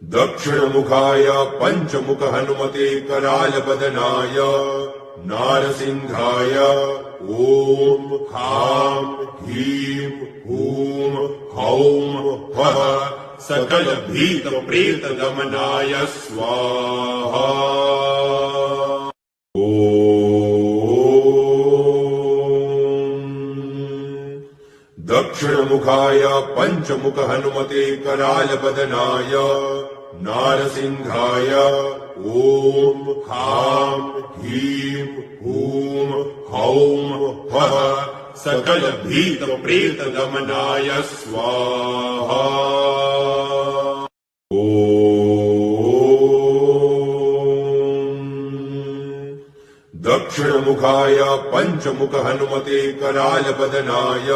दक्षिणमुखाय पंचमुख हनुमते करालबदनाय नारसिंहाय ओम हां ह्रीं हूं हौं फः सकल भीत प्रेत दमनाय स्वाहा। दक्षिणमुखाय पंचमुख हनुमते करालबदनाय नारसिंहाय ओम हां ह्रीं हूं हौं फः सकल भीत प्रेत दमनाय स्वाहा। दक्षिणमुखाय पंचमुख हनुमते करालबदनाय